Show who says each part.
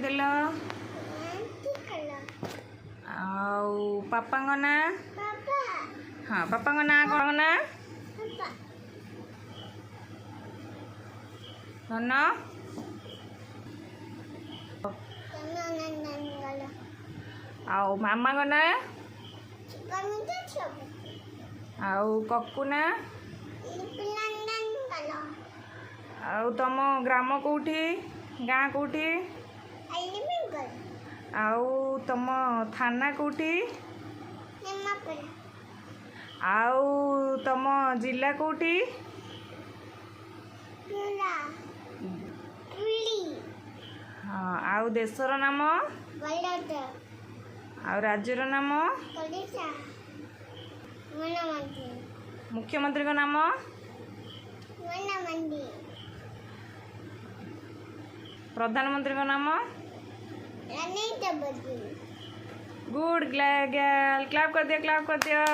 Speaker 1: देल पापा ना हाँ पापा ना कौन ना धन आउ मामा ना आउ ककु ना आउ तुम ग्राम कौटी गाँ कौटी आउ तुम थाना कौटी आउ तुम जिला कौटी हाँ आउ देशर नाम आउ राज्यर नाम मुख्यमंत्री का नाम प्रधानमंत्री का नाम गुड क्लैप कर दिया